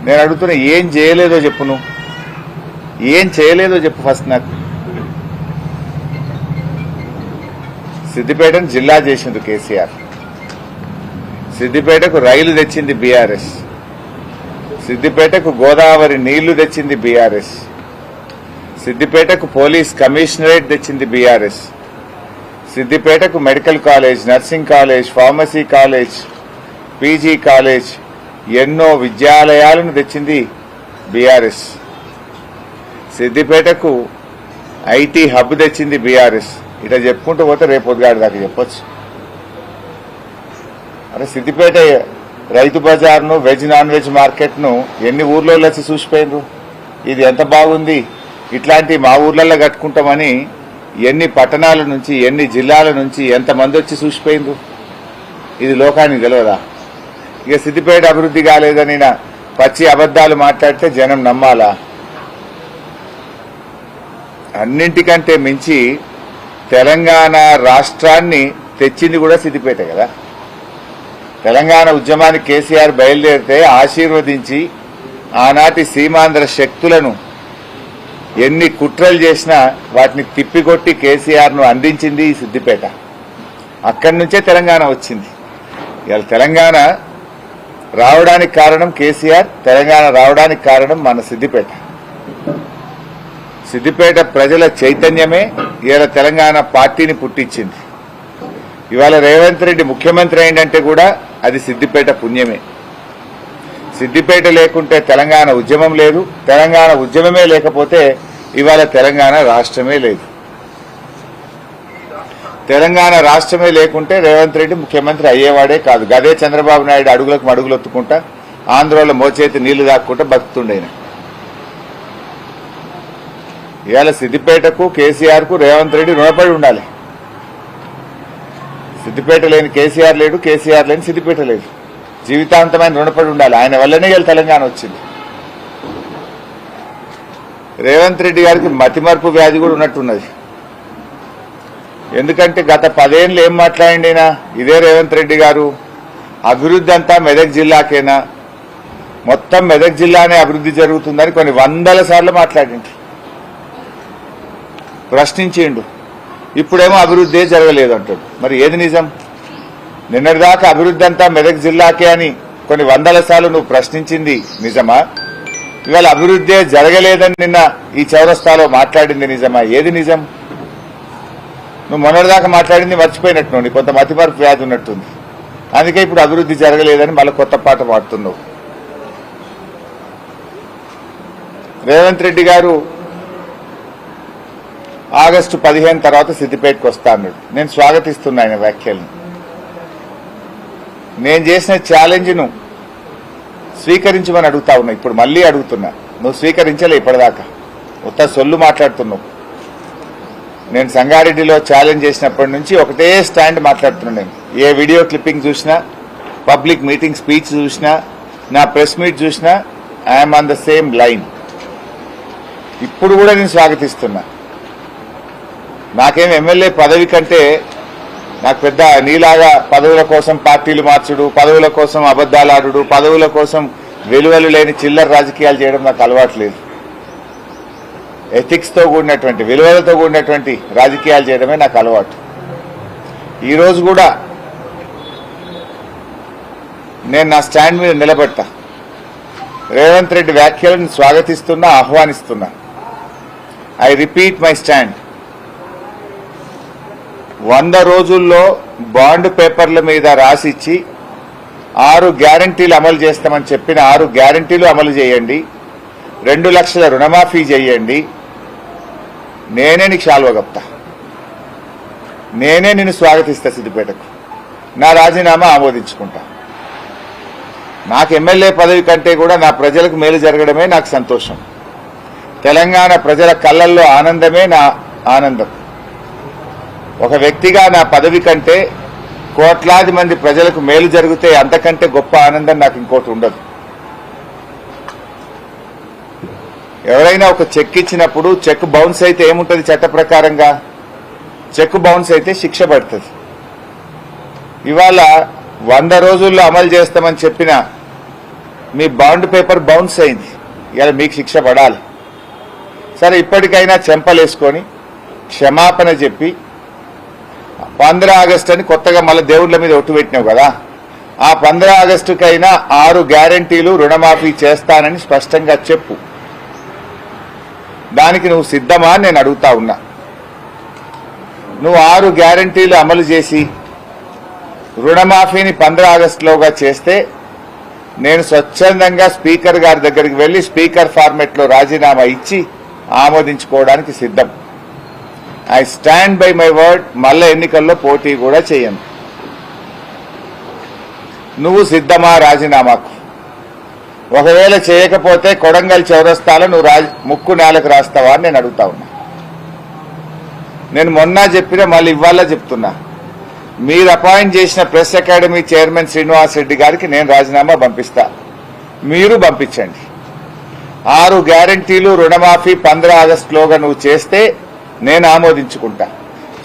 నేను అడుగుతున్నా, ఏం చేయలేదో చెప్పు. నువ్వు ఏం చేయలేదో చెప్పు ఫస్ట్ నాకు. సిద్దిపేటను జిల్లా చేసింది కేసీఆర్. సిద్దిపేటకు రైలు తెచ్చింది బీఆర్ఎస్. సిద్దిపేటకు గోదావరి నీళ్లు తెచ్చింది బీఆర్ఎస్. సిద్దిపేటకు పోలీస్ కమిషనరేట్ తెచ్చింది బీఆర్ఎస్. సిద్దిపేటకు medical college, nursing college, pharmacy college, PG college, ఎన్నో విద్యాలయాలను తెచ్చింది బీఆర్ఎస్. సిద్దిపేటకు ఐటీ హబ్ తెచ్చింది బీఆర్ఎస్. ఇట్లా చెప్పుకుంటూ పోతే రేపు పొద్దుగాడి దాకా చెప్పొచ్చు. అరే సిద్దిపేట రైతు బజార్ను, వెజ్ నాన్ వెజ్ మార్కెట్ను ఎన్ని ఊర్లో వచ్చి చూసిపోయినరు. ఇది ఎంత బాగుంది, ఇట్లాంటి మా ఊర్లలో కట్టుకుంటామని ఎన్ని పట్టణాల నుంచి, ఎన్ని జిల్లాల నుంచి ఎంతమంది వచ్చి చూసిపోయినరు. ఇది లోకానికి తెలియదా? ఇక సిద్దిపేట అభివృద్ధి కాలేదని పచ్చి అబద్దాలు మాట్లాడితే జనం నమ్మాలా? అన్నింటికంటే మించి తెలంగాణ రాష్ట్రాన్ని తెచ్చింది కూడా సిద్దిపేట కదా. తెలంగాణ ఉద్యమానికి కేసీఆర్ బయలుదేరితే ఆశీర్వదించి ఆనాటి సీమాంధ్ర శక్తులను ఎన్ని కుట్రలు చేసినా వాటిని తిప్పికొట్టి కేసీఆర్ను అందించింది ఈ సిద్దిపేట. అక్కడి నుంచే తెలంగాణ వచ్చింది. ఇవాళ తెలంగాణ రావడానికి కారణం కేసీఆర్, తెలంగాణ రావడానికి కారణం మన సిద్దిపేట. సిద్దిపేట ప్రజల చైతన్యమే ఇవాళ తెలంగాణ పార్టీని పుట్టించింది. ఇవాళ రేవంత్ రెడ్డి ముఖ్యమంత్రి అయిందంటే కూడా అది సిద్దిపేట పుణ్యమే. సిద్దిపేట లేకుంటే తెలంగాణ ఉద్యమం లేదు, తెలంగాణ ఉద్యమమే లేకపోతే ఇవాళ తెలంగాణ రాష్ట్రమే లేదు. తెలంగాణ రాష్ట్రమే లేకుంటే రేవంత్ రెడ్డి ముఖ్యమంత్రి అయ్యేవాడే కాదు. గదే చంద్రబాబు నాయుడు అడుగులకు మడుగులు ఒత్తుకుంటా ఆంధ్రలో మోచేతి నీళ్లు దాక్కుంటా బతుకుతుండేన. ఇవాళ సిద్దిపేటకు, కేసీఆర్ కు రేవంత్ రెడ్డి రుణపడి ఉండాలి. సిద్దిపేట లేని కేసీఆర్ లేడు, కేసీఆర్ లేని సిద్దిపేట లేదు. జీవితాంతమైన రుణపడి ఉండాలి. ఆయన వల్లనే ఇవాళ తెలంగాణ వచ్చింది. రేవంత్ రెడ్డి గారికి మతిమరుపు వ్యాధి కూడా ఉన్నట్టున్నది. ఎందుకంటే గత 10 ఏళ్ళు ఏం మాట్లాడిండినా ఇదే రేవంత్ రెడ్డి గారు, అభివృద్ధి అంతా మెదక్ జిల్లాకేనా, మొత్తం మెదక్ జిల్లానే అభివృద్ధి జరుగుతుందని కొన్ని 100 సార్లు మాట్లాడిండు, ప్రశ్నించిండు. ఇప్పుడేమో అభివృద్ధి జరగలేదు అంటాడు. మరి ఏది నిజం? నిన్నటిదాకా అభివృద్ధి అంతా మెదక్ జిల్లాకే అని కొన్ని 100 సార్లు నువ్వు ప్రశ్నించింది నిజమా? ఇవాళ అభివృద్ధి జరగలేదని నిన్న ఈ చౌరస్తాలో మాట్లాడింది నిజమా? ఏది నిజం? నువ్వు మొన్నటిదాకా మాట్లాడింది మర్చిపోయినట్టు, నీ కొంత మతిమరుపు వ్యాధి ఉన్నట్టుంది. అందుకే ఇప్పుడు అభివృద్ధి జరగలేదని మళ్ళీ కొత్త పాట పాడుతున్నావు. రేవంత్ రెడ్డి గారు ఆగస్టు 15 తర్వాత సిద్దిపేటకు వస్తా అన్నాడు. నేను స్వాగతిస్తున్నా ఆయన వ్యాఖ్యలను. నేను చేసిన ఛాలెంజ్ను స్వీకరించమని అడుగుతా ఉన్నా. ఇప్పుడు మళ్లీ అడుగుతున్నా. నువ్వు స్వీకరించలే ఇప్పటిదాకా, ఉత్త సొల్లు మాట్లాడుతున్నావు. నేను సంగారెడ్డిలో ఛాలెంజ్ చేసినప్పటి నుంచి ఒకటే స్టాండ్ మాట్లాడుతున్నా. నేను ఏ వీడియో క్లిప్పింగ్ చూసినా, పబ్లిక్ మీటింగ్ స్పీచ్ చూసినా, నా ప్రెస్ మీట్ చూసినా I'm on the same line. ఇప్పుడు కూడా నేను స్వాగతిస్తున్నా. నాకేం ఎమ్మెల్యే పదవి కంటే నాకు పెద్ద నీలాగా పదవుల కోసం పార్టీలు మార్చుడు, పదవుల కోసం అబద్దాలు ఆడుడు, పదవుల కోసం విలువలు లేని చిల్లర రాజకీయాలు చేయడం నాకు అలవాట్లేదు. ఎథిక్స్ తో కూడినటువంటి, విలువలతో కూడినటువంటి రాజకీయాలు చేయడమే నాకు అలవాటు. ఈరోజు కూడా నేను నా స్టాండ్ మీద నిలబెట్టా. రేవంత్ రెడ్డి వ్యాఖ్యలను స్వాగతిస్తున్నా, ఆహ్వానిస్తున్నా. I repeat my stand. 100 రోజుల్లో బాండ్ పేపర్ల మీద రాసిచ్చి 6 గ్యారంటీలు అమలు చేస్తామని చెప్పిన 6 గ్యారంటీలు అమలు చేయండి, 2 లక్షల రుణమాఫీ చేయండి. నేనే నీకు శాల్వ కప్తా, నేనే నిన్ను స్వాగతిస్తా. సిద్దిపేటకు నా రాజీనామా ఆమోదించుకుంటా. నాకు ఎమ్మెల్యే పదవి కంటే కూడా నా ప్రజలకు మేలు జరగడమే నాకు సంతోషం. తెలంగాణ ప్రజల కళ్ళల్లో ఆనందమే నా ఆనందం. ఒక వ్యక్తిగా నా పదవి కంటే కోట్లాది మంది ప్రజలకు మేలు జరిగితే అంతకంటే గొప్ప ఆనందం నాకు ఇంకోటి ఉండదు. ఎవరైనా ఒక చెక్ ఇచ్చినప్పుడు చెక్ బౌన్స్ అయితే ఏముంటుంది? చట్ట ప్రకారంగా చెక్ బౌన్స్ అయితే శిక్ష పడుతుంది. ఇవాళ 100 రోజుల్లో అమలు చేస్తామని చెప్పిన మీ బాండ్ పేపర్ బౌన్స్ అయింది, ఇలా మీకు శిక్ష పడాలి. సరే, ఇప్పటికైనా చెంపలేసుకొని క్షమాపణ చెప్పి 15 ఆగస్టు అని కొత్తగా మళ్ళీ దేవుళ్ళ మీద ఒట్టు పెట్టినావు కదా, ఆ 15 ఆగస్టుకైనా 6 గ్యారంటీలు రుణమాఫీ చేస్తానని స్పష్టంగా చెప్పు. దానికి నువ్వు సిద్ధమా అని నేను అడుగుతా ఉన్నా. నువ్వు 6 గ్యారంటీలు అమలు చేసి రుణమాఫీని 15 ఆగస్టులోగా చేస్తే నేను స్వచ్ఛందంగా స్పీకర్ గారి దగ్గరికి వెళ్లి స్పీకర్ ఫార్మెట్ లో రాజీనామా ఇచ్చి ఆమోదించుకోవడానికి సిద్ధం. I stand by my word. మళ్ళా ఎన్నికల్లో పోటీ కూడా చేయను. నువ్వు సిద్ధమా రాజీనామాకు? ఒకవేళ చేయకపోతే కొడంగల్ చౌరస్తాలో నువ్వు ముక్కు నేలకు రాస్తావా అని నేను అడుగుతా ఉన్నా. నేను మొన్న చెప్పినా మళ్ళీ ఇవాళ చెప్తున్నా, మీరు అపాయింట్ చేసిన press academy chairman Srinivas Reddy గారికి నేను రాజీనామా పంపిస్తా, మీరు పంపించండి. 6 గ్యారంటీలు రుణమాఫీ 15 ఆగస్టులోగా నువ్వు చేస్తే నేను ఆమోదించుకుంటా.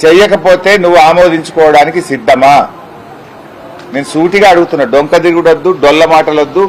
చెయ్యకపోతే నువ్వు ఆమోదించుకోవడానికి సిద్ధమా? నేను సూటిగా అడుగుతున్నా. డొంక దిగుడొద్దు, డొల్ల మాటలొద్దు.